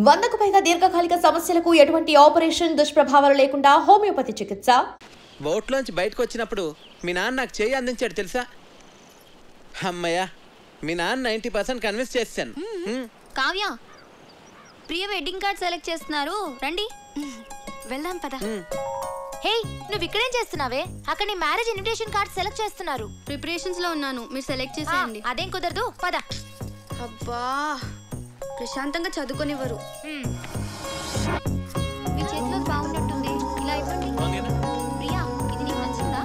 100కు పైగా దీర్ఘకాలిక సమస్యలకు ఎటువంటి ఆపరేషన్ దుష్ప్రభావాలు లేకుండా హోమియోపతి చికిత్స. బోట్లోంచి బయటకు వచ్చినప్పుడు మీ నాన్న నాకు చేయి అందించాడు తెలుసా? అమ్మయ్య, మీ నాన్న 90% కన్విన్స్ చేశాను. కావ్య, ప్రియ వెడ్డింగ్ కార్డ్ సెలెక్ట్ చేస్తున్నారు, రండి వెళ్దాం పద. హే, నువ్వు ఇక్కడేం చేస్తున్నావే? అక్కడ నీ మ్యారేజ్ ఇన్విటేషన్ కార్డ్ సెలెక్ట్ చేస్తున్నారు. ప్రిపరేషన్స్ లో ఉన్నాను, మీరు సెలెక్ట్ చేసేయండి. అదేం కుదరదు, పద. అబ్బా, ప్రశాంతంగా చదువుకొనివ్వరు. మీ చేతిలో బాగున్నట్టుంది, ఇలా ఇవ్వండి. ప్రియా, ఇది నీకు నచ్చిందా?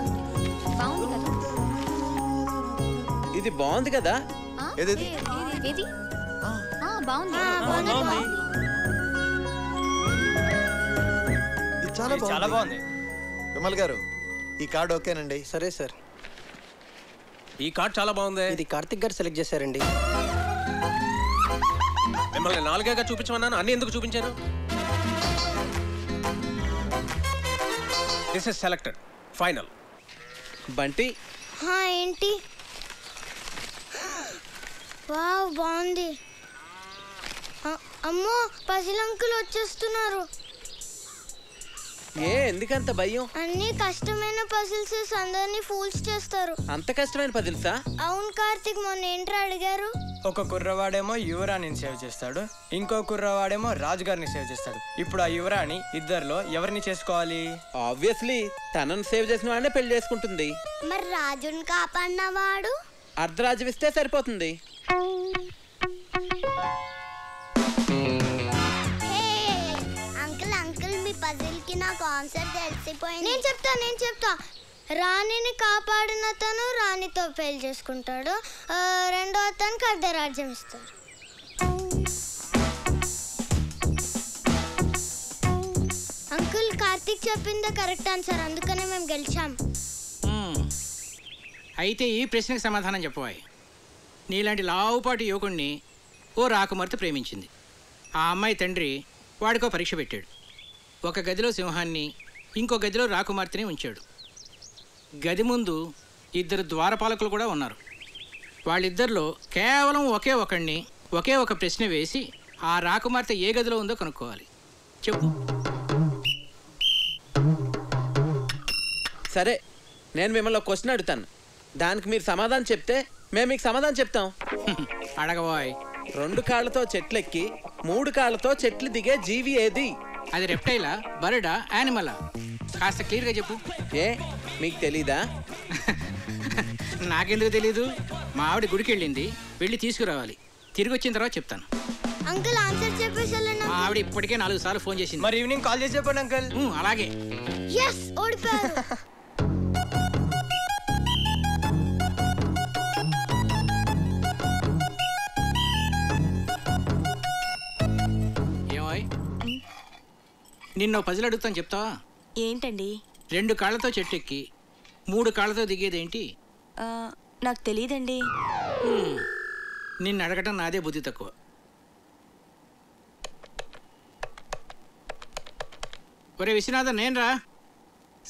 బాగుంది కదా? ఇది బాగుంది కదా? ఏది? బాగుంది. చాలా బాగుంది. విమల్ గారు, ఈ కార్డ్ ఓకేనండి? సరే సార్. ఈ కార్డ్ చాలా బాగుంది. ఇది కార్తిక్ గారు సెలెక్ట్ చేశారండి. మిమ్మల్ని 4గా చూపించమన్నాను, అన్ని ఎందుకు చూపించాను? This is selected, final. Bunty, ఏంటి? వావ్, బాగుంది. అమ్మో, పసిలంకులు వచ్చేస్తున్నారు. ఎందుకంత భయం? అన్ని కష్టమైన పజిల్స్ అందరినీ ఫూల్స్ చేస్తారు. అంత కష్టమైన పజిల్సా? అవును కార్తిక్, మొన్న ఏంట్రా అడిగారు? ఒక కుర్రవాడేమో యువరాణిని సేవ్ చేస్తాడు, ఇంకో కుర్రవాడేమో రాజుగారిని సేవ్ చేస్తాడు. ఇప్పుడు ఆ యువరాణి ఇద్దరిలో ఎవరిని చేసుకోవాలి? ఆబ్వియస్లీ తనను సేవ్ చేసిన వాడినే పెళ్లి చేసుకుంటుంది. మరి రాజుని కాపాడినవాడు? అర్ధరాజ్యం ఇస్తే సరిపోతుంది. పజిల్ కి నాకు ఆన్సర్ తెలిసిపోయింది. నేను చెప్తా. రాణిని కాపాడిన తను రాణితో పెళ్లి చేసుకుంటాడు, రెండో అతనికి అర్ధరాజ్యం ఇస్తాడు. అంకుల్, కార్తీక్ చెప్పిందే కరెక్ట్ ఆన్సర్, అందుకనే మేము గెలిచాం. అయితే ఈ ప్రశ్నకు సమాధానం చెప్పవాయి. నీలాంటి లావుపాటి యువకుడిని ఓ రాకుమార్తె ప్రేమించింది. ఆ అమ్మాయి తండ్రి వాడికో పరీక్ష పెట్టాడు. ఒక గదిలో సింహాన్ని, ఇంకో గదిలో రాకుమార్తెని ఉంచాడు. గది ముందు 2 ద్వారపాలకులు కూడా ఉన్నారు. వాళ్ళిద్దరిలో కేవలం ఒకే ఒక ప్రశ్న వేసి ఆ రాకుమార్తె ఏ గదిలో ఉందో కనుక్కోవాలి. చెప్పు. సరే, నేను మిమ్మల్ని ఒక క్వశ్చన్ అడుగుతాను, దానికి మీరు సమాధానం చెప్తే మేము మీకు సమాధానం చెప్తాం. అడగవాయ్. 2 కాళ్ళతో చెట్లెక్కి 3 కాళ్ళతో చెట్లు దిగే జీవి ఏది? అది రెప్టైలా, బర్డా, యానిమలా? కాస్త క్లియర్గా చెప్పు. మీకు తెలీదా? నాకెందుకు తెలీదు? మా ఆవిడ గుడికి వెళ్ళింది, వెళ్ళి తీసుకురావాలి. తిరిగి వచ్చిన తర్వాత చెప్తాను. అంకుల్, ఆన్సర్ చెప్పేసి మా ఆవిడ ఇప్పటికే 4 సార్లు ఫోన్ చేసింది. మరి ఈవినింగ్ కాల్ చేసి చెప్పండి అంకుల్. అలాగే. ఓడిపోయారు. నిన్న పజిల్ అడుగుతాను, చెప్తావా? ఏంటండి? 2 కాళ్ళతో చెట్టెక్కి 3 కాళ్ళతో దిగేదేంటి? నాకు తెలియదండి. నిన్ను అడగటం నాదే బుద్ధి తక్కువ. ఒరే విశ్వనాథన్, నేను రా.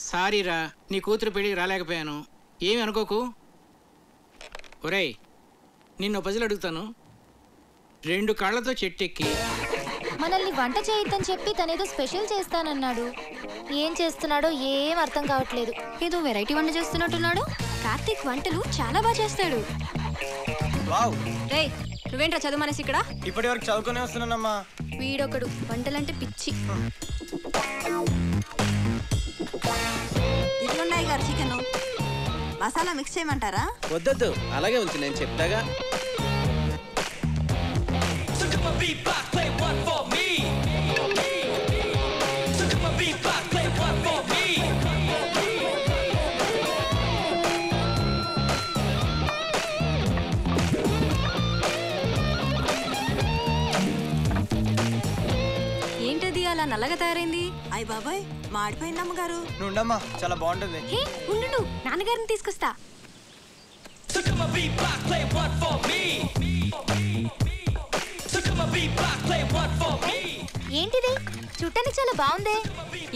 సారీ రా, నీ కూతురు పెళ్ళికి రాలేకపోయాను, ఏమి అనుకోకు. ఒరేయ్, నిన్ను పజిల్ అడుగుతాను. 2 కాళ్ళతో చెట్టెక్కి మనల్ని వంట చేయొద్దని చెప్పి తనేదో స్పెషల్ చేస్తానన్నాడు. ఏం చేస్తున్నాడో ఏం అర్థం కావట్లేదు. ఏదో వెరైటీ వంట చేస్తున్నట్టున్నాడు. కార్తీక్ వంటలు చాలా బాగా చేస్తాడు. రేయ్, నువ్వేంట్రా చదువు మనసి ఇక్కడ? ఇప్పటి వరకు చదువుకునే వస్తున్నానమ్మా. వీడొకడు వంటలంటే పిచ్చి. ఇట్లున్నాయి గారు చికెన్. మసాలా మిక్స్ చేయమంటారా? వద్దొద్దు, అలాగే ఉంచు, నేను చెప్తాగా. ఏంటది అలా నల్లగా తయారైంది? అయ్య బాబాయ్, మాడిపోయింది అమ్మగారు. నుండమ్మా, చాలా బాగుంటుంది. ఉండు, నాన్నగారిని తీసుకొస్తా. ఏంటిది? చుట్టానికి చాలా బాగుందే.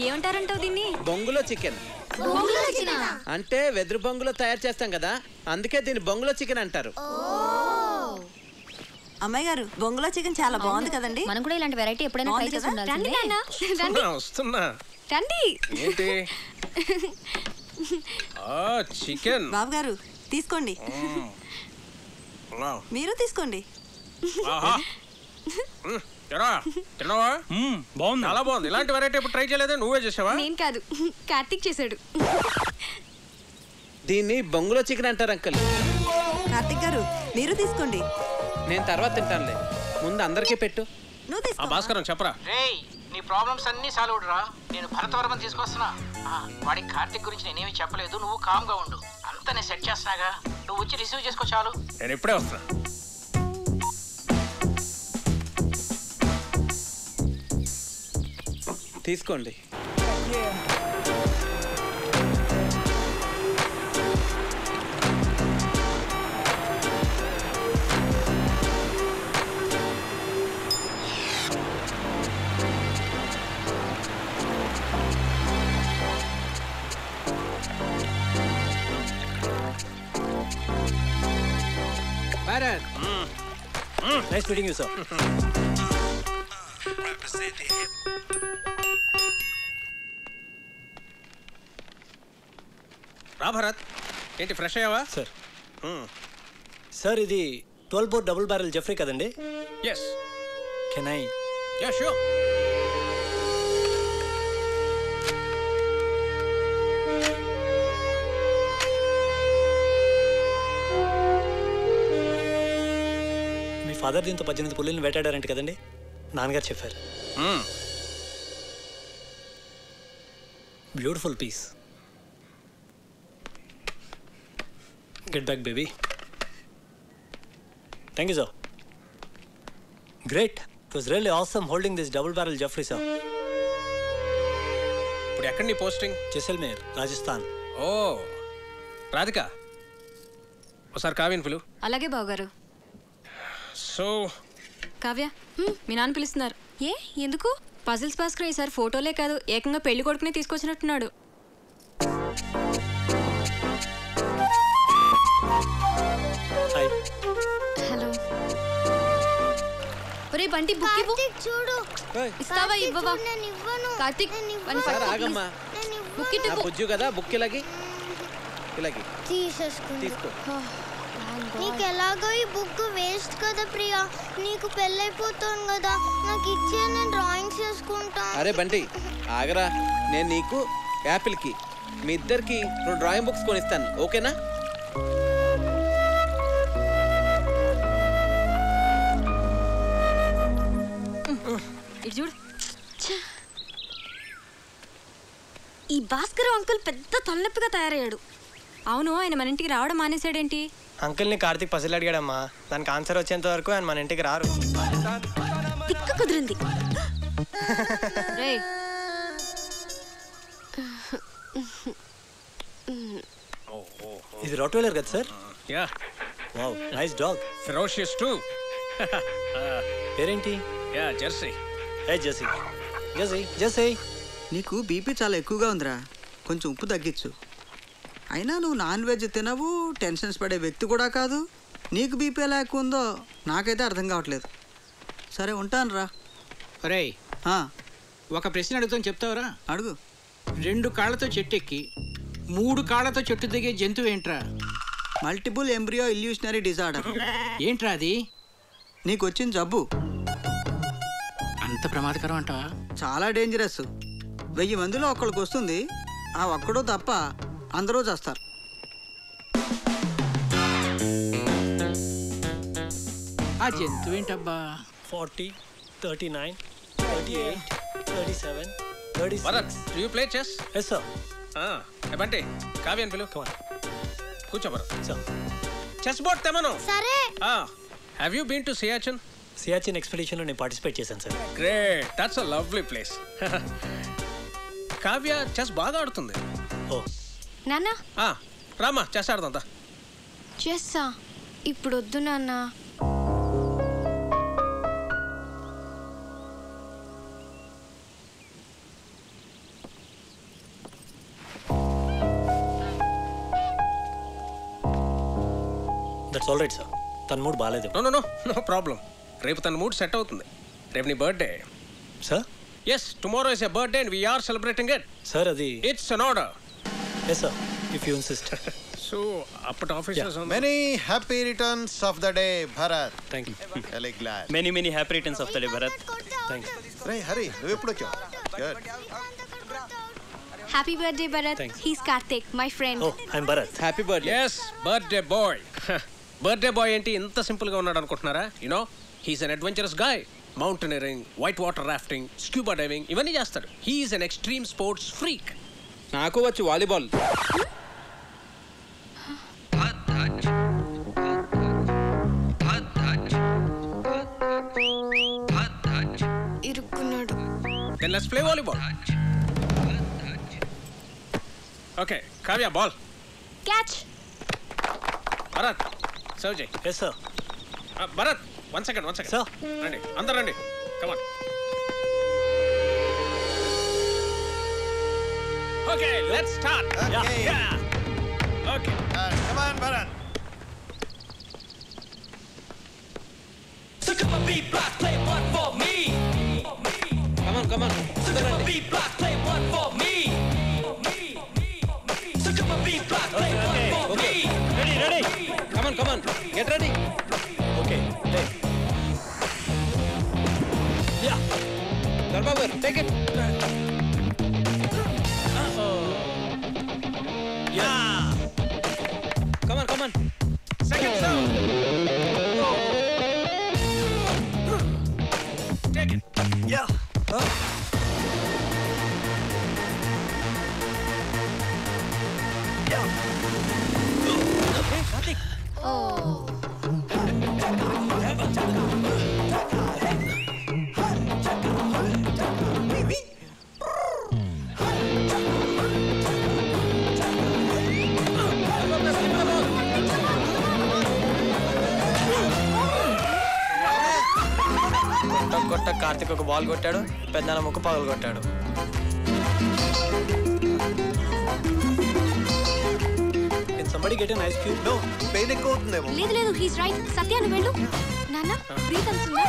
ఏమంటారంటావు దీన్ని? బొంగులో చికెన్. అంటే వెదురు బొంగులో తయారు చేస్తాం కదా, అందుకే దీన్ని బొంగులో చికెన్ అంటారు. అమ్మాయి గారు బొంగులో చికెన్ చాలా బాగుంది కదండి. మనం కూడా ఇలాంటి వెరైటీ ఎప్పుడైనా ట్రై చేసి ఉండాల్సిందే. వస్తున్నా రండి. ఏంటి చికెన్. బాబు గారు తీసుకోండి. మీరు తీసుకోండి. బాగుంది, చాలా బాగుంది. ఇలాంటి వెరైటీ ఎప్పుడు ట్రై చేయలేదే, నువ్వే చేసావా? నేను కాదు, కార్తీక్ చేశాడు. దీన్ని బొంగులో చికెన్ అంటారు అంకల్. కార్తీక్ గారు మీరు తీసుకోండి. నేను తర్వాత తింటానులే, ముందు అందరికీ పెట్టు. నువ్వు తీసుకో. భాస్కరం చెప్పరా. రేయ్, నీ ప్రాబ్లమ్స్ అన్నీ సాల్వ్ రా. నేను భరతవర్మని తీసుకొస్తున్నా. వాడికి కార్తీక్ గురించి నేనేమి చెప్పలేదు, నువ్వు కామ్గా ఉండు. అంతా నేను సెట్ చేస్తున్నాగా, నువ్వు వచ్చి రిసీవ్ చేసుకో చాలు. నేను ఇప్పుడే వస్తున్నా. తీసుకోండి. Bharat, nice meeting you sir. రా భరత్, ఏంటి ఫ్రెష్ అయ్యావా? సార్ సార్ ఇది 12 బోర్ డబుల్ బ్యారెల్ జెఫ్రీ కదండి? Yes. Can I? Yeah sure. మీ ఫాదర్ దీంతో 18 పుల్లిని వేటాడారంట కదండి, నాన్నగారు చెప్పారు. Beautiful piece. Get back, baby. Thank you, sir. Great. It was really awesome holding this double barrel Jeffrey, sir. ఇప్పుడు ఎక్కడ నీ పోస్టింగ్? జైసల్మేర్, రాజస్థాన్. ఓ రాధిక, ఒకసారి కావ్యని పిలు. అలాగే బావగారు. సో కావ్య, మీ నాన్న పిలుస్తున్నారు. ఏ ఎందుకు? పజిల్స్ భాస్కర్ ఈసారి ఫోటోలే కాదు, ఏకంగా పెళ్లి కొడుకునే తీసుకొచ్చినట్టున్నాడు. హలో. ఒరే బంటి, బుక్ ఇవ్వు. చూడు. ఇస్తావా ఇవ్వవా? నేను ఇవ్వను. కార్తీక్, సార్ ఆగమ్మా. బుక్ ఇటు. నా బుజ్జు కదా, బుక్ ఇలాగి తీసేసుకుంది. తీసుకో. నీకు ఎలాగో ఈ బుక్ వేస్ట్ కదా ప్రియా, నీకు పెళ్ళైపోతాను కదా, నాకు ఇచ్చే నేను డ్రాయింగ్స్ చేసుకుంటా. అరే బంటి ఆగరా, నేను నీకు యాపిల్కి మీ ఇద్దరికి 2 డ్రాయింగ్ బుక్స్ కొనిస్తాను, ఓకేనా? ఇటు చూడు. ఈ భాస్కర్ అంకుల్ పెద్ద తలనొప్పిగా తయారయ్యాడు. అవును, ఆయన మన ఇంటికి రావడం మానేశాడేంటి? అంకుల్ని కార్తీక్ పసిల్ అడిగాడమ్మా, దానికి ఆన్సర్ వచ్చేంత వరకు ఆయన మన ఇంటికి రారు. తిక్కు కుదిరింది. ఇది రాట్వైలర్ కదా sir? Yeah. Wow, nice dog. Ferocious too. పేరేంటి? Yeah Jersey. Hey Jersey. Jersey, Jersey. నీకు బీపీ చాలా ఎక్కువగా ఉందిరా, కొంచెం ఉప్పు తగ్గించు. అయినా నువ్వు నాన్ వెజ్ తినవు, టెన్షన్స్ పడే వ్యక్తి కూడా కాదు. నీకు బీపీ ఎలా ఎక్కువ ఉందో నాకైతే అర్థం కావట్లేదు. సరే ఉంటాను రా. ఒరేయ్, ఒక ప్రశ్న అడుగుతాను, చెప్తావురా? అడుగు. 2 కాళ్ళతో చెట్టు ఎక్కి 3 కాళ్ళతో చెట్టు దిగే జంతువు ఏంట్రా? Multiple embryo illusionary disorder. ఏంట్రా అది? నీకు వచ్చిన జబ్బు. అంత ప్రమాదకరం అంటావా? చాలా డేంజరస్. 1000 మందిలో ఒక్కడికి వస్తుంది, ఆ ఒక్కడో తప్ప అందరూ చేస్తారు. ఆ జంతువు ఏంటబ్బా? 40, 39, 38, 37, 36. Bharat, do you play chess? Yes, sir. Bunty, కావ్యని పిలు. Come on. కూర్చో భరత్. Sir. చెస్ బోర్డ్ తెమను. సరే. Have you been to Siachen? Siachen ఎక్స్పెడిషన్లో నేను పార్టిసిపేట్ చేశాను sir. Great, that's a lovely place. Kavya chess బాగా ఆడుతుంది. ఓ నాన్న, రామా చెస్ ఆడుతుందా? చెస్సా? ఇప్పుడు వద్దు నాన్న. That's all right sir. తన మూడ్ బాగాలేదు. No problem. రేపు తన మూడ్ సెట్ అవుతుంది. రేపు నీ birthday. Sir? Yes, tomorrow is a birthday and we are celebrating it. Sir అది it's an order. Yes sir, if you insist. So అప్పటి officers many happy returns of the day Bharat. Thank you. Very glad. Many happy returns of the day Bharat. Thank you. రే హరి, నువ్వు ఎప్పుడు వచ్చావు? Good. Happy birthday Bharat. He's Karthik, my friend. Oh, I'm Bharat. Happy birthday. Yes, birthday boy. Birthday boy ఏంటి ఇంత simple గా ఉన్నాడు అనుకుంటున్నారా? You know he's an adventurous guy. Mountaineering, white water rafting, scuba diving ఇవన్నీ చేస్తాడు. He's an extreme sports freak. నాకు వచ్చు volleyball. ఇరుక్కున్నాడు. Then let's play volleyball. Okay, Kavya, ball. Catch. Bharat, serve Jay. Yes, sir. Bharat, one second. Sir. Randi, andar randi. Come on. Okay, let's start. Okay. Yeah. Okay. Come on, Bharat. So come on, B block, play one for me. Come on. So come on, B block, play one for me. So come on, B block, play one for me. Ready. Come on. Get ready. Okay. Hey. Yeah. Darbabar, take it. Yeah. Come on. Second serve. Take it. Yeah. Hey, Karthik. కొట్ట కార్తిక్ ఒక ball కొట్టాడు, పెద్దన ముక్కు పగలు కొట్టాడు. Can somebody get an ice cube? No, pain ఎక్కువ అవుతుందేమో. లేదు he's right. సత్య నువ్వు వెళ్ళు. నాన్న బ్రీత్ అవుతుందా?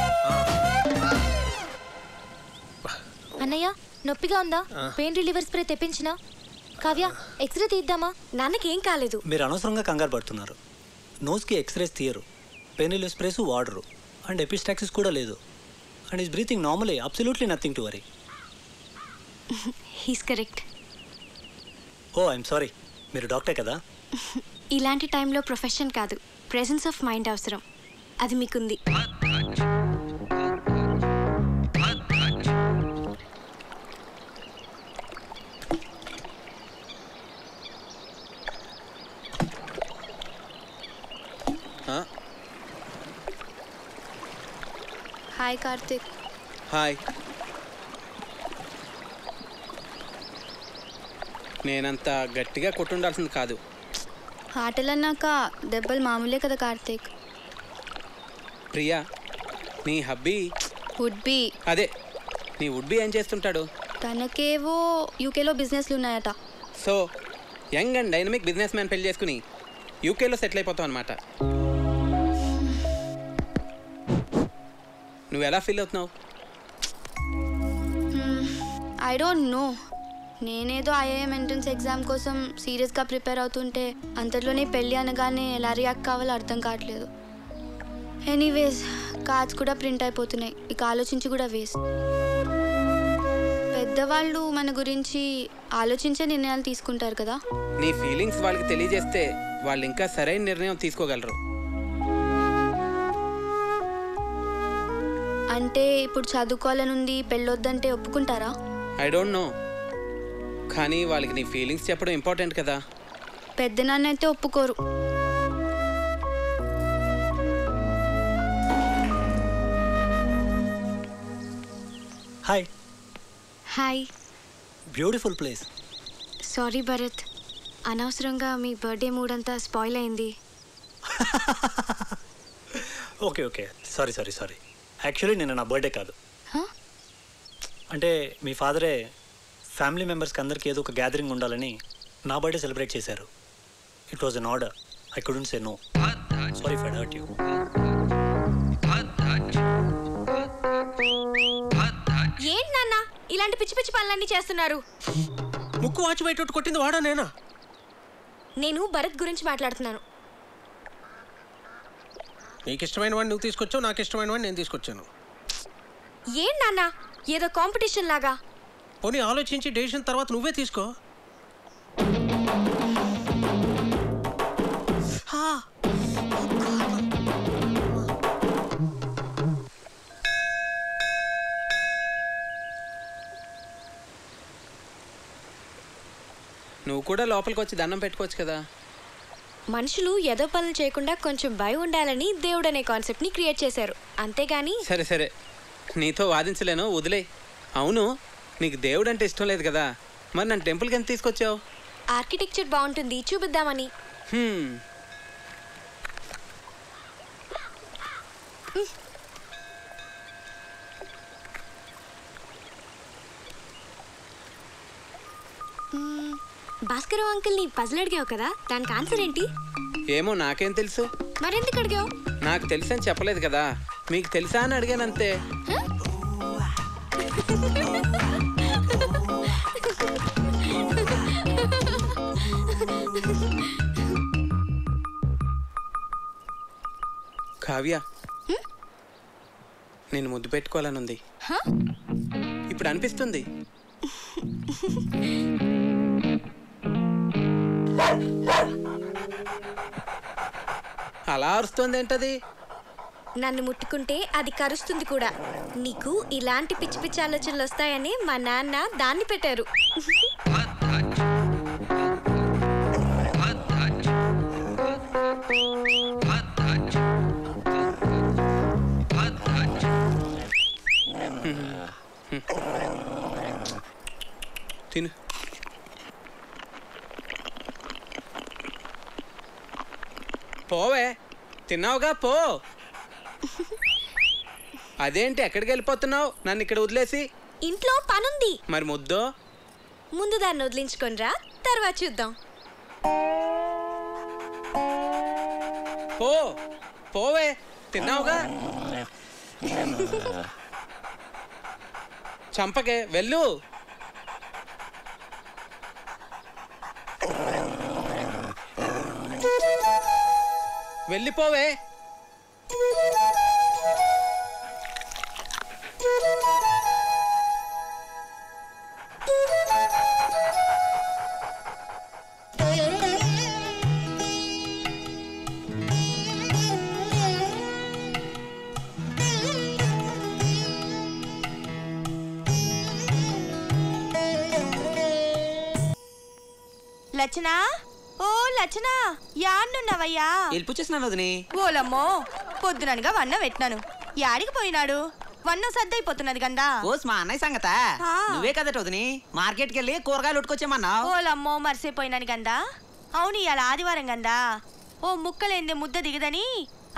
అన్నయ్య నొప్పిగా ఉందా? పెయిన్ రిలీవర్ స్ప్రే తెప్పించినా? కావ్య ఎక్స్రే తీద్దామా? నాన్నకి ఏం కాలేదు. మీరు అనవసరంగా కంగారు పడుతున్నారు. నోస్కి ఎక్స్రేస్ తీయరు, పెయిన్ రిలీఫ్ స్ప్రేస్ వాడరు, అండ్ ఎపిస్టాక్సిస్ కూడా లేదు. And is breathing normally, absolutely nothing to worry. He's correct. Oh, I'm sorry. మీరు డాక్టర్ కదా? ఇలాంటి టైంలో ప్రొఫెషన్ కాదు, ప్రెజెన్స్ ఆఫ్ మైండ్ అవసరం. అది మీకుంది. హాయ్ కార్తిక్. హాయ్. నేనంత గట్టిగా కొట్టుండాల్సింది కాదు. ఆటలన్నాక దెబ్బలు మామూలే కదా కార్తిక్. ప్రియా, నీ హబ్బీ వుడ్ బి. అదే, నీ వుడ్ బి ఏం చేస్తుంటాడు? తనకేవో యూకేలో బిజినెస్లు ఉన్నాయట. So young and dynamic business man పెళ్లి చేసుకుని యూకేలో సెటిల్ అయిపోతావు అనమాట. నువ్వు ఎలా ఫీల్ అవుతున్నావు? I don't know. నేనేదో ఐఐఎం ఎంట్రన్స్ ఎగ్జామ్ కోసం సీరియస్గా ప్రిపేర్ అవుతుంటే అంతలోనే పెళ్ళి అనగానే ఎలా రియాక్ట్ కావాలో అర్థం కావట్లేదు. ఎనీవేస్ కార్డ్స్ కూడా ప్రింట్ అయిపోతున్నాయి, ఇక ఆలోచించి కూడా వేస్ట్. పెద్దవాళ్ళు మన గురించి ఆలోచించే నిర్ణయాలు తీసుకుంటారు కదా. నీ ఫీలింగ్స్ వాళ్ళకి తెలియజేస్తే వాళ్ళు ఇంకా సరైన నిర్ణయం తీసుకోగలరు. అంటే ఇప్పుడు చదువుకోవాలనుంది, పెళ్ళొద్దంటే ఒప్పుకుంటారా? ఐ డోంట్ నో, కానీ వాళ్ళకి నీ ఫీలింగ్స్ చెప్పడం ఇంపార్టెంట్ కదా. పెద్ద నాన్న అయితే ఒప్పుకోరు. Hi. Hi. Beautiful place. Sorry Bharat, అనవసరంగా మీ బర్త్డే మూడ్ అంతా స్పాయిల్ అయింది. Okay sorry. యాక్చువల్లీ నిన్న నా బర్త్డే కాదు. అంటే మీ ఫాదరే ఫ్యామిలీ మెంబర్స్కి అందరికీ ఏదో ఒక గ్యాదరింగ్ ఉండాలని నా బర్త్డే సెలబ్రేట్ చేశారు. It was an order. I couldn't say no. Sorry for hurt you. ఏంటి నాన్న ఇలాంటి పిచ్చి పిచ్చి పనులన్నీ చేస్తున్నారు? ముక్కు వాచి బయట కొట్టింది వాడా నేనా? నేను భరత్ గురించి మాట్లాడుతున్నాను. నీకు ఇష్టమైన వాడిని నువ్వు తీసుకొచ్చావు, నాకు ఇష్టమైన వాడిని నేను తీసుకొచ్చాను. ఏం నాన్న ఏదో కాంపిటీషన్ లాగా? పోనీ ఆలోచించి డెసిషన్ తర్వాత నువ్వే తీసుకో. నువ్వు కూడా లోపలికి వచ్చి దండం పెట్టుకోవచ్చు కదా. మనుషులు ఏదో పనులు చేయకుండా కొంచెం భయం ఉండాలని దేవుడు అనే కాన్సెప్ట్ని క్రియేట్ చేశారు, అంతేగాని. సరే సరే, నీతో వాదించలేను, వదిలే. అవును, నీకు దేవుడు అంటే ఇష్టం లేదు కదా, మరి నన్ను టెంపుల్కి ఎంత తీసుకొచ్చావు? ఆర్కిటెక్చర్ బాగుంటుంది చూపిద్దామని. భాస్కర్ అంకుల్ ని పజిల్ అడిగావు కదా, దానికి ఆన్సర్ ఏంటి? ఏమో నాకేం తెలుసు. మరెందుకు అడిగావు? నాకు తెలుసు అని చెప్పలేదు కదా, మీకు తెలుసా అని అడిగాను అంతే. కావ్య, నేను ముద్దు పెట్టుకోవాలని ఉంది. ఇప్పుడు అనిపిస్తుంది. అలా అరుస్తుంది ఏంటది? నన్ను ముట్టుకుంటే అది కరుస్తుంది కూడా. నీకు ఇలాంటి పిచ్చి పిచ్చి ఆలోచనలు వస్తాయని మా నాన్న దాన్ని పెట్టారు. తిను. పోవే, తిన్నావుగా పో. అదేంటి ఎక్కడికి వెళ్ళిపోతున్నావు నన్ను ఇక్కడ వదిలేసి? ఇంట్లో పనుంది. మరి ముద్దో? ముందు దాన్ని వదిలించుకొనిరా, తర్వాత చూద్దాం. పో పోవే, తిన్నావుగా. చంపకే, వెళ్ళు. వెళ్ళిపోవే. లచ్చనా, ఓ లచ్చనా, యాడ్నున్నావయ్యా? వెళ్ళిపోచ్చేసినాను వదిని. ఓలమ్మో, పొద్దుననగా వన్న పెట్టినాను. యాడికి పోయినాడు? వన్న సద్దయిపోతున్నది గందా. ఓస్ మా అన్నయ్య సంగత నువ్వే కదట వదిని మార్కెట్కి వెళ్ళి కూరగాయలు ఉట్టుకొచ్చామన్నావు. ఓలమ్మో, మర్చిపోయినాను గందా. అవును, ఇవాళ ఆదివారం గందా. ఓ ముక్కలేందే ముద్ద దిగదని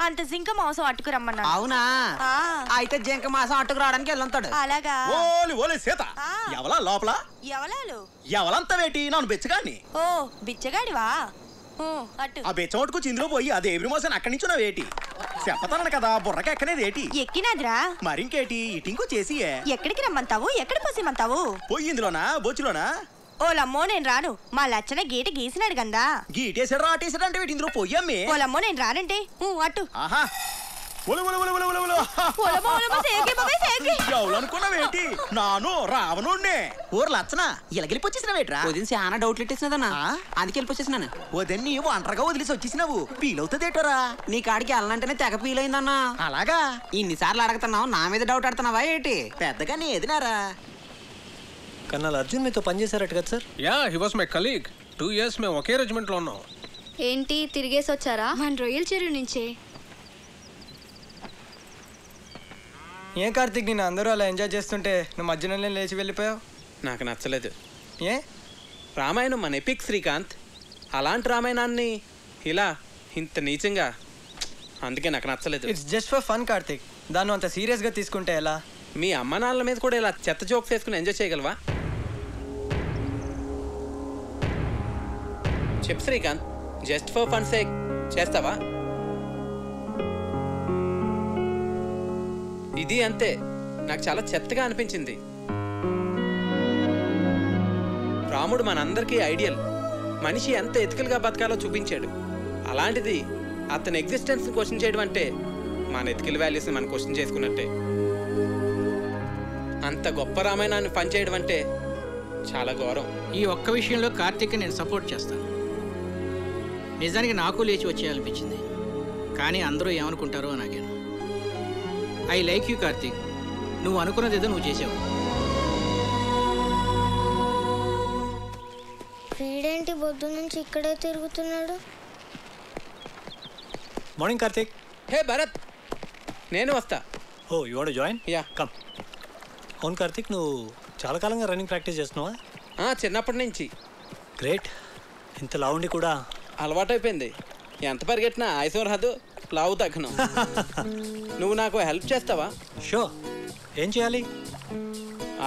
అంత జింక మాంసం అట్టుకురమ్మన్నాడు. అవునా? అయితే జింక మాంసం అట్టుకు రావడానికి వెళ్ళంతాడు. అలాగా? ఓలి ఓలి సీత, ఎవలా లోపల? ఎవలాలు? ఎవలంతా వేటి నన్ను బెచ్చగాడిని. ఓ బిచ్చగాడివా? అట్టు ఆ బెచ్చమట్టుకు చిందులో పోయి అదే ఎవ్రీ మోసం అక్కడి నుంచి నా వేటి చెప్పతాను కదా, బుర్రక ఎక్కనేది ఏటి? ఎక్కినాదిరా. మరింకేటి ఇటింకో చేసి ఎక్కడికి రమ్మంటావు? ఎక్కడ పోసిమంటావు? పోయి ఇందులోనా బొచ్చులోనా? ఓలమ్మో, నేను రాను. మా లచ్చన గీట గీసినాడు గందా. గీటేసాడు ఆటేసాడు అంటే ఇందులో పోయమ్మే. ఓలమ్మో, నేను రానంటే అట్టు. ఆహా, ఎవరనుకున్నావేంటి? నాను రావణుణ్ణే. ఊరు లచ్చన ఇలాగెళ్ళిపోచ్చేసినావేట్రా? వదిన చాలా డౌట్లు ఎట్టేసినదన్నా, అందుకే వెళ్ళిపోచ్చేసినాను. వదిన్ని ఒంటరిగా వదిలేసి వచ్చేసినావు, ఫీలవుతుందేటోరా? నీ కాడికి వెళ్ళనంటేనే తెగ ఫీల్ అయిందన్నా. అలాగా? ఇన్నిసార్లు అడుగుతున్నావు, నా మీద డౌట్ ఆడుతున్నావా ఏంటి? పెద్దగా నీ ఎదినారా? కన్నాల్ అర్జున్ మీతో పనిచేశారట కదా sir? Yeah, he was my colleague. 2 years మేము ఒకే రెజిమెంట్లో ఉన్నాం. ఏంటి తిరిగేసి వచ్చారా? మన రొయ్యల చెరువు నుంచే. ఏ కార్తీక్, నేను అందరూ అలా ఎంజాయ్ చేస్తుంటే నువ్వు మధ్యలోనే లేచి వెళ్ళిపోయావు. నాకు నచ్చలేదు. ఏ? రామాయణం మన ఎపిక్ శ్రీకాంత్, అలాంటి రామాయణాన్ని ఇలా ఇంత నీచంగా, అందుకే నాకు నచ్చలేదు. It's just for fun Karthik, దాన్ని అంత సీరియస్గా తీసుకుంటే ఎలా? మీ అమ్మ నాన్నల మీద కూడా ఇలా చెత్త జోక్స్ వేసుకుని ఎంజాయ్ చేయగలవా? చెప్పు Srikanth, just for fun sake చేస్తావా? ఇది అంతే, నాకు చాలా చెత్తగా అనిపించింది. రాముడు మనందరికీ ఐడియల్. మనిషి ఎంత ఎథికల్గా బతకాలో చూపించాడు. అలాంటిది అతని ఎగ్జిస్టెన్స్ని క్వశ్చన్ చేయడం అంటే మన ఎథికల్ వాల్యూస్ని మనం క్వశ్చన్ చేసుకున్నట్టే. అంత గొప్ప రామాయణాన్ని పనిచేయడం అంటే చాలా ఘోరం. ఈ ఒక్క విషయంలో కార్తీక్ నేను సపోర్ట్ చేస్తాను. నిజానికి నాకు లేచి వచ్చేయాలనిపించింది, కానీ అందరూ ఏమనుకుంటారో నాకేను. ఐ లైక్ యూ కార్తీక్, నువ్వు అనుకున్నది ఏదో నువ్వు చేసావు. వీడేంటి పొద్దు నుంచి ఇక్కడే తిరుగుతున్నాడు? మార్నింగ్ కార్తీక్. హే భరత్, నేను వస్తా. Oh you want to join? Yeah come. అవును కార్తీక్, నువ్వు చాలా కాలంగా రన్నింగ్ ప్రాక్టీస్ చేస్తున్నావా? చిన్నప్పటి నుంచి. గ్రేట్. ఇంత లావుండి కూడా అలవాటైపోయింది. ఎంత పరిగెట్టినా ఆయుసం రాదు, లావు తగ్గను. నువ్వు నాకు హెల్ప్ చేస్తావా? షో. ఏం చేయాలి?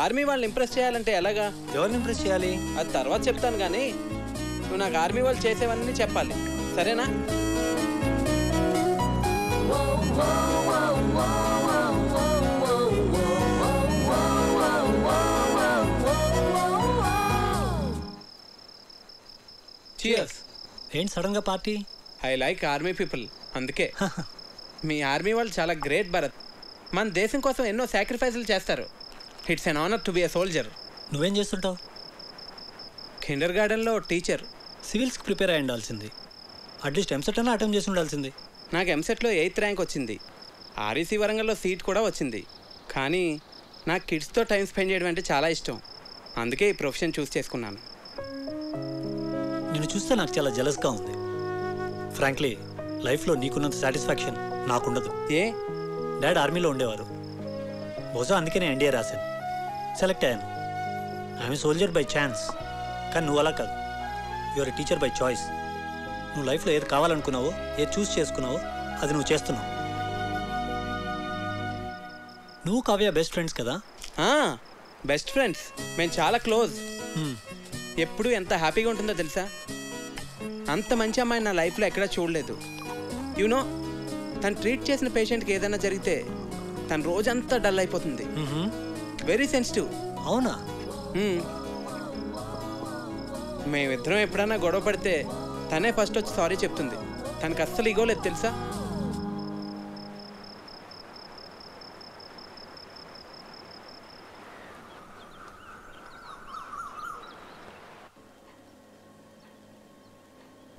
ఆర్మీ వాళ్ళని ఇంప్రెస్ చేయాలంటే ఎలాగా? ఎవరిని ఇంప్రెస్ చేయాలి? అది తర్వాత చెప్తాను, కానీ నువ్వు నాకు ఆర్మీ వాళ్ళు చేసేవన్నీ చెప్పాలి, సరేనా? Cheers. ఏంటి సడన్ గా party? I like army people, అందుకే. మీ ఆర్మీ వాళ్ళు చాలా గ్రేట్ భరత్. మన దేశం కోసం ఎన్నో సాక్రిఫైసులు చేస్తారు. It's an honour to be a soldier. నువ్వేం చేస్తుంటావు? కిండర్ గార్డెన్లో టీచర్. సివిల్స్కి ప్రిపేర్ అయి ఉండాల్సింది. అట్లీస్ట్ ఎంసెట్ అన్నా అటెంప్ట్ చేసి ఉండాల్సింది. నాకు ఎంసెట్లో 8th ర్యాంక్ వచ్చింది. ఆర్ఈసీ వరంగల్లో సీట్ కూడా వచ్చింది. కానీ నాకు కిడ్స్తో టైం స్పెండ్ చేయడం అంటే చాలా ఇష్టం. అందుకే ఈ ప్రొఫెషన్ చూస్ చేసుకున్నాను. నిన్ను చూస్తే నాకు చాలా జెలస్గా ఉంది. ఫ్రాంక్లీ లైఫ్లో నీకున్నంత సాటిస్ఫాక్షన్ నాకుండదు. ఏ? డాడ్ ఆర్మీలో ఉండేవారు. బహుశా అందుకే నేను ఎన్డీఏ రాశాను, సెలెక్ట్ అయ్యాను. I'm soldier by chance. కానీ నువ్వు అలా కాదు, యువర్ టీచర్ బై చాయిస్. నువ్వు లైఫ్లో ఏది కావాలనుకున్నావో, ఏది చూస్ చేసుకున్నావో అది నువ్వు చేస్తున్నావు. నువ్వు కావ్య బెస్ట్ ఫ్రెండ్స్ కదా? బెస్ట్ ఫ్రెండ్స్, మేము చాలా క్లోజ్. ఎప్పుడు ఎంత హ్యాపీగా ఉంటుందో తెలుసా? అంత మంచి అమ్మాయి నా లైఫ్లో ఎక్కడా చూడలేదు. యూనో, తను ట్రీట్ చేసిన పేషెంట్కి ఏదైనా జరిగితే తను రోజంతా డల్ అయిపోతుంది. Very sensitive. అవునా? మేమిద్దరం ఎప్పుడైనా గొడవ పడితే తనే ఫస్ట్ వచ్చి సారీ చెప్తుంది. తనకు అస్సలు ఇగోలేదు తెలుసా?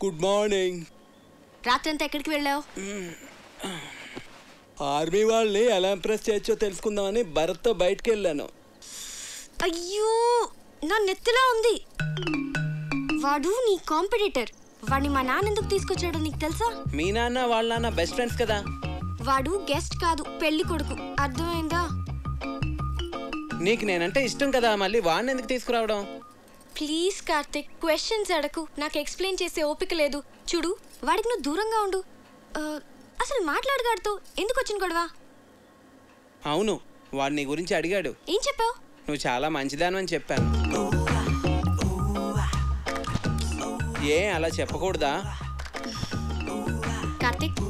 Good morning. రాత్రంతా ఎక్కడికి వెళ్ళావు? ఆర్మీ వాళ్ళని ఎలా ఇంప్రెస్ చేయొచ్చో తెలుసుకుందామని భరత్తో బయటకు వెళ్ళాను. అయ్యో, నా నెత్తిలా ఉంది. వాడు నీ కాంపిటీటర్. వాడిని మా నాన్న ఎందుకు తీసుకొచ్చాడో నీకు తెలుసా? మీ నాన్న వాళ్ళ నాన్న బెస్ట్ ఫ్రెండ్స్ కదా. వాడు గెస్ట్ కాదు, పెళ్లి కొడుకు. అర్థమైందా? నీకు నేనంటే ఇష్టం కదా, మళ్ళీ వాడిని ఎందుకు తీసుకురావడం? ప్లీజ్ కార్తిక్, క్వశ్చన్స్ అడకు. నాకు ఎక్స్ప్లెయిన్ చేసే ఓపిక లేదు. చూడు, వాడికి నువ్వు దూరంగా ఉండు. అసలు మాట్లాడగాడుతో ఎందుకు వచ్చిన గొడవ? అవును, వాడు నీ గురించి అడిగాడు. ఏం చెప్పావు? నువ్వు చాలా మంచిదాను అని చెప్పాను. ఏ అలా చెప్పకూడదా? కార్తిక్,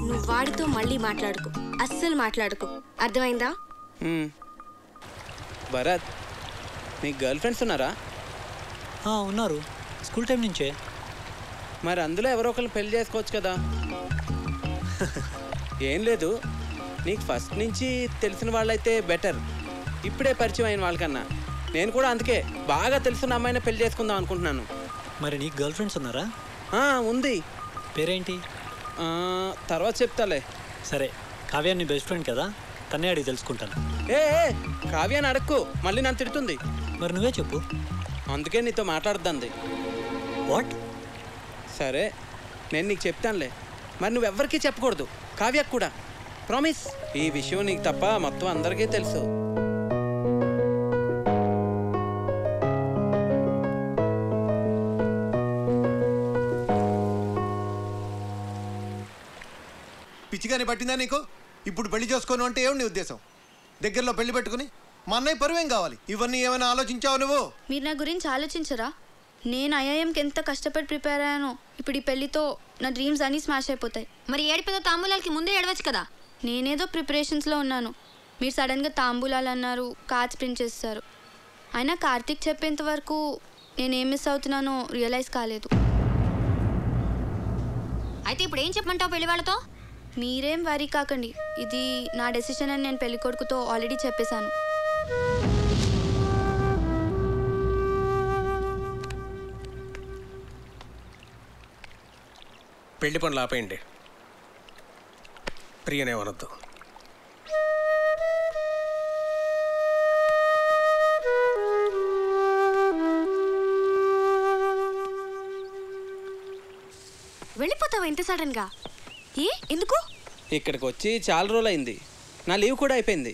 నువ్వు వాడితో మళ్ళీ మాట్లాడుకో, అస్సలు మాట్లాడుకో. అర్థమైందా? భరత్, నీకు గర్ల్ ఫ్రెండ్స్ ఉన్నారా? ఉన్నారు, స్కూల్ టైం నుంచే. మరి అందులో ఎవరో ఒకరు పెళ్లి చేసుకోవచ్చు కదా. ఏం లేదు, నీకు ఫస్ట్ నుంచి తెలిసిన వాళ్ళైతే బెటర్. ఇప్పుడే పరిచయం అయిన వాళ్ళకన్నా. నేను కూడా అందుకే బాగా తెలిసిన అమ్మాయిని పెళ్లి చేసుకుందాం అనుకుంటున్నాను. మరి నీకు గర్ల్ ఫ్రెండ్స్ ఉన్నారా? ఉంది. పేరేంటి? తర్వాత చెప్తాలే. సరే, కావ్య నీ బెస్ట్ ఫ్రెండ్ కదా, తన్నే అడిగి తెలుసుకుంటాను. ఏ కావ్యాన్ని అడక్కు, మళ్ళీ నన్ను తిడుతుంది. మరి నువ్వే చెప్పు. అందుకే నీతో మాట్లాడుతుంది. వాట్? సరే, నేను నీకు చెప్తానులే. మరి నువ్వెవ్వరికీ చెప్పకూడదు, కావ్యకు కూడా. ప్రామిస్. ఈ విషయం నీకు తప్ప మొత్తం అందరికీ తెలుసు. పిచ్చిగానే పట్టిందా నీకు? ఇప్పుడు పెళ్లి చేసుకోను అంటే ఏమి నీ ఉద్దేశం? దగ్గరలో పెళ్లి పెట్టుకుని మా అన్నయ్య పరువేం కావాలి? ఇవన్నీ ఏమైనా ఆలోచించావు నువ్వు? మీరు నా గురించి ఆలోచించరా? నేను ఐఐఎంకి ఎంత కష్టపడి ప్రిపేర్ అయ్యానో. ఇప్పుడు ఈ పెళ్లితో నా డ్రీమ్స్ అన్నీ స్మాష్ అయిపోతాయి. మరి ఏడిపోతే తాంబూలాలకి ముందే ఏడవచ్చు కదా. నేనేదో ప్రిపరేషన్స్లో ఉన్నాను. మీరు సడన్గా తాంబూలాలు అన్నారు, కార్డ్స్ ప్రింట్ చేస్తారు. అయినా కార్తీక్ చెప్పేంత వరకు నేనేం మిస్ అవుతున్నానో రియలైజ్ కాలేదు. అయితే ఇప్పుడు ఏం చెప్పమంటావు పెళ్లి వాళ్ళతో? మీరేం వరీ కాకండి, ఇది నా డెసిషన్ అని నేను పెళ్లి కొడుకుతో ఆల్రెడీ చెప్పేశాను. పెళ్లి పనులు ఆపేయండి. ప్రియనే అనొద్దు. వెళ్ళిపోతావా ఇంత సడన్ గా? ఎందుకు? ఇక్కడికి వచ్చి చాలా రోజులు అయింది. నా లీవ్ కూడా అయిపోయింది.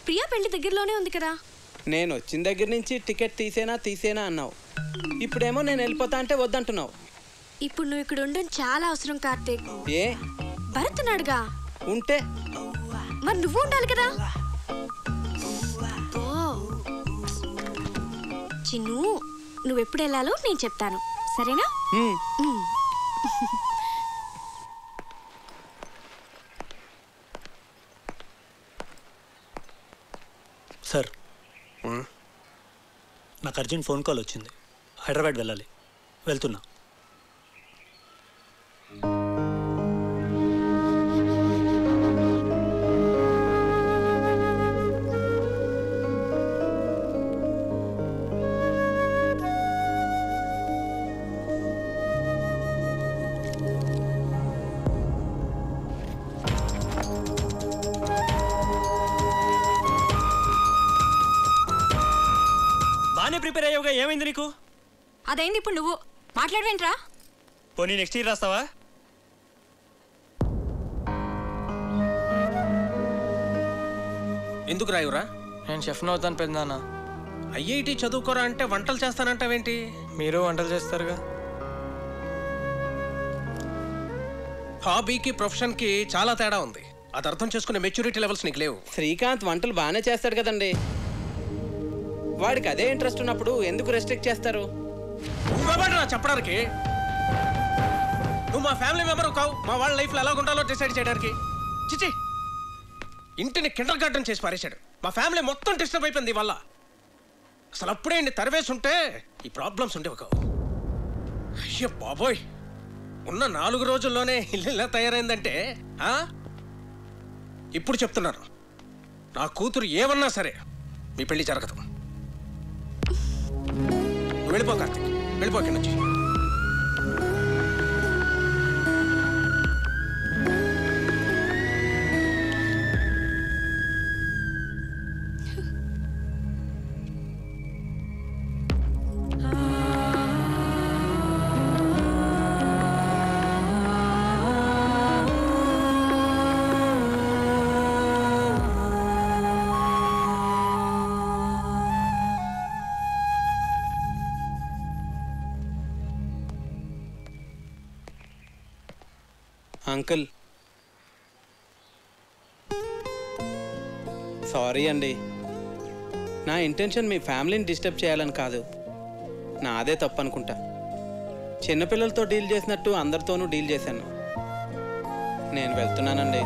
ప్రియా పెళ్లి దగ్గరలోనే ఉంది కదా. నేను వచ్చిన దగ్గర నుంచి టికెట్ తీసేనా అన్నావు. ఇప్పుడేమో నేను వెళ్ళిపోతా అంటే వద్దంటున్నావు. ఇప్పుడు నువ్వు ఇక్కడ ఉండడం చాలా అవసరం కార్తీక్. ఏ భరత్ ఉన్నాడుగా. ఉంటే మరి నువ్వు ఉండాలి కదా. చిన్ను, నువ్వెప్పుడు వెళ్ళాలో నేను చెప్తాను, సరేనా? సార్, నాకు అర్జెంట్ ఫోన్ కాల్ వచ్చింది. హైదరాబాద్ వెళ్ళాలి, వెళ్తున్నా. ప్రిపేర్ అయ్యావుగా, ఏమైంది నీకు? అదైంది, ఇప్పుడు నువ్వు మాట్లాడవేంట్రా? పోనీ నెక్స్ట్ ఇయర్ రాస్తావా? ఎందుకు రాయురా? నేను షెఫ్ను అవుతాను పెద్దనాన్న. ఐఐటి చదువుకోరా అంటే వంటలు చేస్తానంటావేంటి? మీరు వంటలు చేస్తారుగా. హాబీకి ప్రొఫెషన్కి చాలా తేడా ఉంది. అది అర్థం చేసుకునే మెచ్యూరిటీ లెవెల్స్ నీకు లేవు. శ్రీకాంత్ వంటలు బాగానే చేస్తాడు కదండి. వాడికి అదే ఇంట్రెస్ట్ ఉన్నప్పుడు ఎందుకు రెస్ట్రిక్ట్ చేస్తారు? చెప్పడానికి నువ్వు మా ఫ్యామిలీ మెంబర్ కావు. మా వాళ్ళ లైఫ్లో ఎలా ఉండాలో డిసైడ్ చేయడానికి. చిచి, ఇంటిని కిండర్ గార్డెన్ చేసి పారేశాడు. మా ఫ్యామిలీ మొత్తం డిస్టర్బ్ అయిపోయింది వల్ల. అసలు అప్పుడే ఇన్ని తరివేసి ఉంటే ఈ ప్రాబ్లమ్స్ ఉండేవి కావు. అయ్యో బాబోయ్, ఉన్న 4 రోజుల్లోనే ఇల్లు ఇలా తయారైందంటే ఇప్పుడు చెప్తున్నాను, నా కూతురు ఏమన్నా సరే మీ పెళ్లి జరగదు. వెళ్ళిపో కార్తీక్, వెళ్ళిపో ఇక్కడి నుంచి. అంకుల్, సారీ అండి. నా ఇంటెన్షన్ మీ ఫ్యామిలీని డిస్టర్బ్ చేయాలని కాదు. నాదే తప్పు అనుకుంటా. చిన్నపిల్లలతో డీల్ చేసినట్టు అందరితోనూ డీల్ చేశాను. నేను వెళ్తున్నానండి.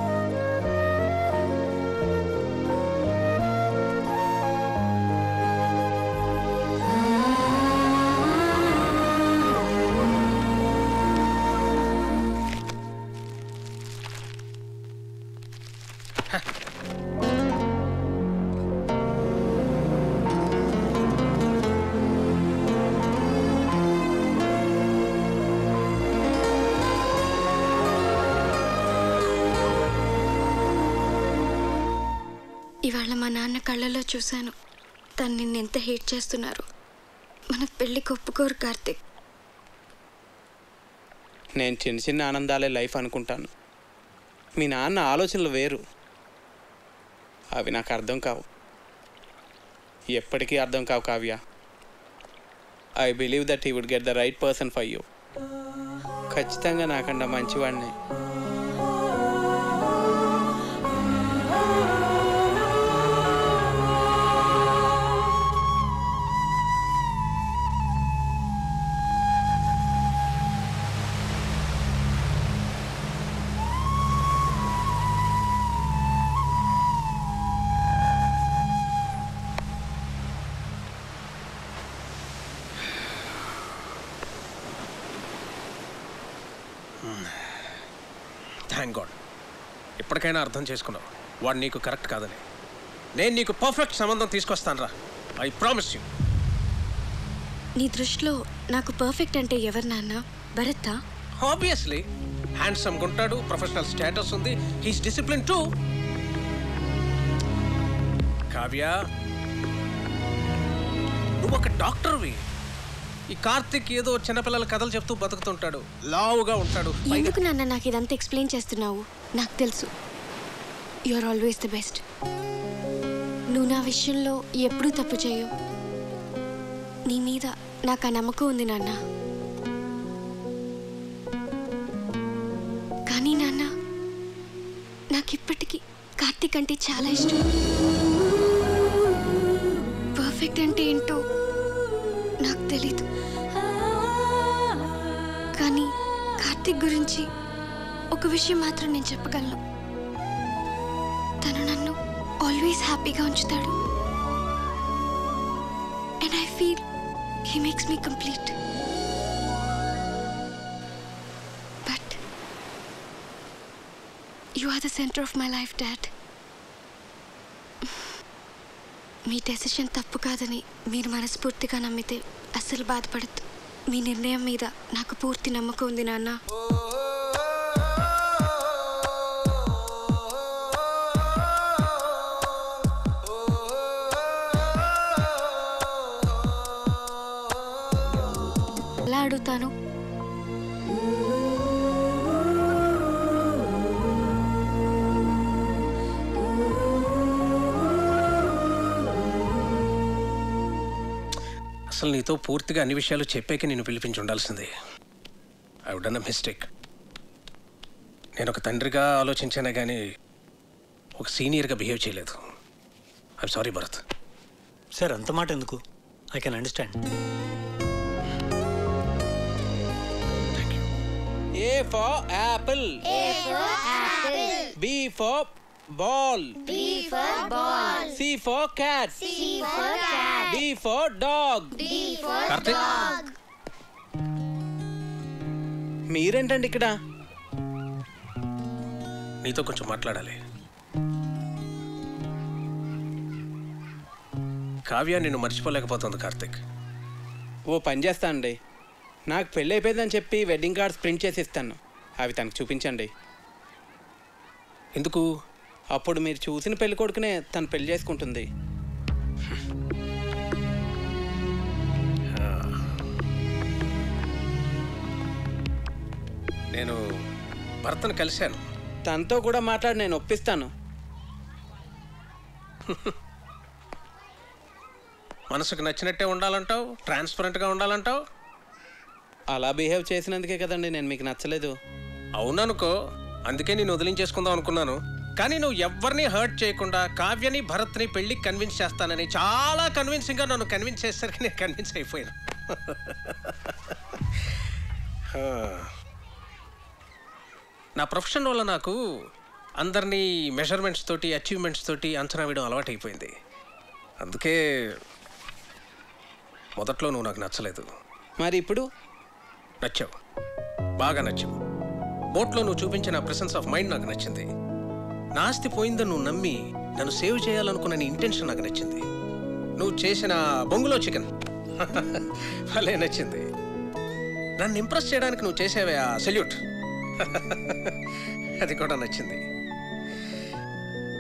ఇవాళ మా నాన్న కళ్ళలో చూశాను, తను నిన్ను ఎంత హేట్ చేస్తున్నారు. మన పెళ్ళికి ఒప్పుకోరు కార్తీక్. నేను చిన్న చిన్న ఆనందాలే లైఫ్ అనుకుంటాను. మీ నాన్న ఆలోచనలు వేరు. అవి నాకు అర్థం కావు, ఎప్పటికీ అర్థం కావు Kavya. I believe that he would get the right person for you. ఖచ్చితంగా నాకన్నా మంచివాడిని. థ్యాంక్ గాడ్ ఇప్పటికైనా అర్థం చేసుకున్నావు వాడు నీకు కరెక్ట్ కాదని. నేను నీకు పర్ఫెక్ట్ సంబంధం తీసుకొస్తాను రా, ఐ ప్రామిస్ యూ. నీ దృష్టిలో నాకు పర్ఫెక్ట్ అంటే ఎవరు నాన్న? భరతా? ఆబ్వియస్లీ హ్యాండ్సమ్గా ఉంటాడు, ప్రొఫెషనల్ స్టేటస్ ఉంది, హీస్ డిసిప్లిన్ టూ. కావ్య, నువ్వు ఒక డాక్టర్వి. ఈ కార్తిక్ ఏదో చిన్నపిల్లల కథలు చెప్తూ బతుకుతుంటాడు, లావుగా ఉంటాడు. ఎందుకు నాన్న నాకు ఇదంతా ఎక్స్ప్లెయిన్ చేస్తున్నావు? నాకు తెలుసు you are always the best. నువ్వు నా విషయంలో ఎప్పుడూ తప్పు చేయవు. నీ మీద నాకు ఆ నమ్మకం ఉంది నాన్న. కానీ నాన్న, నాకిప్పటికీ కార్తిక్ అంటే చాలా ఇష్టం. పర్ఫెక్ట్ అంటే ఏంటో నాకు తెలీదు, కానీ కార్తిక్ గురించి ఒక విషయం మాత్రం నేను చెప్పగలను. తను నన్ను ఆల్వేస్ హ్యాపీగా ఉంచుతాడు. And I feel he makes me complete. But you are the center of my life, Dad. Me decision తప్పు కాదని మీరు మనస్ఫూర్తిగా నమ్మితే అస్సలు బాధపడద్దు. మీ నిర్ణయం మీద నాకు పూర్తి నమ్మకం ఉంది నాన్న. ఎలా అడుగుతాను? అసలు నీతో పూర్తిగా అన్ని విషయాలు చెప్పాక నేను పిలిపించి ఉండాల్సిందే. I would done a mistake. నేను ఒక తండ్రిగా ఆలోచించానే కానీ ఒక సీనియర్గా బిహేవ్ చేయలేదు. I'm sorry Bharat. సార్ అంత మాట ఎందుకు? I can understand. A for apple. A for apple. B for ball. B for ball. C for cat. C for cat. D for dog. D for Karthik. dog. మీరేంటండి ఇక్కడ? నీతో కొంచెం మాట్లాడాలి. కావ్య నిన్ను మర్చిపోలేకపోతుంది కార్తిక్. ఓ పని చేస్తానండి, నాకు పెళ్ళి అయిపోయిందని చెప్పి వెడ్డింగ్ కార్డ్స్ ప్రింట్ చేసి ఇస్తాను, అవి తనకు చూపించండి. ఎందుకు? అప్పుడు మీరు చూసిన పెళ్లి కొడుకునే తను పెళ్లి చేసుకుంటుంది. నేను భర్తను కలిశాను. తనతో కూడా మాట్లాడి నేను ఒప్పిస్తాను. మనసుకు నచ్చినట్టే ఉండాలంటావు, ట్రాన్స్పరెంట్గా ఉండాలంటావు. అలా బిహేవ్ చేసినందుకే కదండి నేను మీకు నచ్చలేదు. అవుననుకో, అందుకే నేను వదిలించేసుకుందాం అనుకున్నాను. కానీ నువ్వు ఎవరిని హర్ట్ చేయకుండా కావ్యని భరత్ని పెళ్ళికి కన్విన్స్ చేస్తానని చాలా కన్విన్సింగ్గా నన్ను కన్విన్స్ చేసేసరికి నేను కన్విన్స్ అయిపోయాను. నా ప్రొఫెషన్ వల్ల నాకు అందరినీ మెజర్మెంట్స్ తోటి అచీవ్మెంట్స్ తోటి అంచనా వేయడం అలవాటు అయిపోయింది. అందుకే మొదట్లో నువ్వు నాకు నచ్చలేదు. మరి ఇప్పుడు నచ్చావు, బాగా నచ్చావు. బోట్లో నువ్వు చూపించిన ప్రెసెన్స్ ఆఫ్ మైండ్ నాకు నచ్చింది. నా ఆస్తి పోయిందని నువ్వు నమ్మి నన్ను సేవ్ చేయాలనుకున్న నీ ఇంటెన్షన్ నాకు నచ్చింది. నువ్వు చేసిన బొంగులో చికెన్ భలే నచ్చింది. నన్ను ఇంప్రెస్ చేయడానికి నువ్వు చేసేవే ఆ సెల్యూట్ అది కూడా నచ్చింది.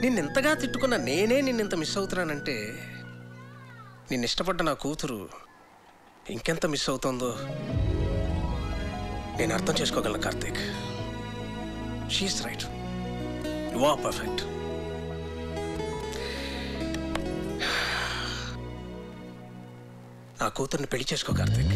నిన్నెంతగా తిట్టుకున్న నేనే నిన్నెంత మిస్ అవుతున్నానంటే నిన్ను ఇష్టపడ్డ నా కూతురు ఇంకెంత మిస్ అవుతుందో నేను అర్థం చేసుకోగలను Karthik. She's right, you are perfect. నా కూతుర్ని పెళ్లి చేసుకో కార్తీక్.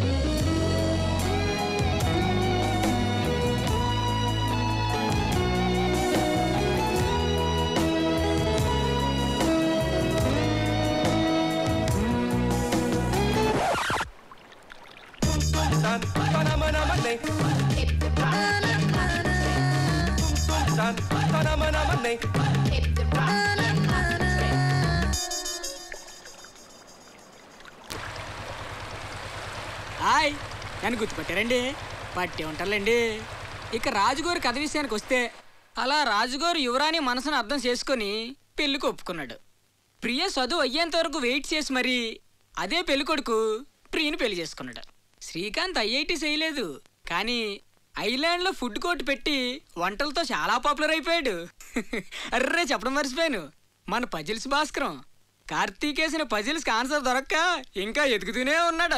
హాయ్, నన్ను గుర్తుపట్టారండి? పట్టే ఉంటారులేండి. ఇక రాజుగారి కథ విషయానికి వస్తే అలా రాజుగారు యువరాణి మనసును అర్థం చేసుకొని పెళ్లికి ఒప్పుకున్నాడు. ప్రియ చదువు అయ్యేంత వరకు వెయిట్ చేసి మరి అదే పెళ్లి కొడుకు ప్రియని పెళ్లి చేసుకున్నాడు. శ్రీకాంత్ ఐఐటి చేయలేదు, కానీ ఐలాండ్లో ఫుడ్ కోర్ట్ పెట్టి వంటలతో చాలా పాపులర్ అయిపోయాడు. అర్రే చెప్పడం మర్చిపోయాను, మన పజిల్స్ భాస్కరం కార్తీక్ వేసిన పజిల్స్కి ఆన్సర్ దొరక్క ఇంకా ఎదుగుతూనే ఉన్నాడు.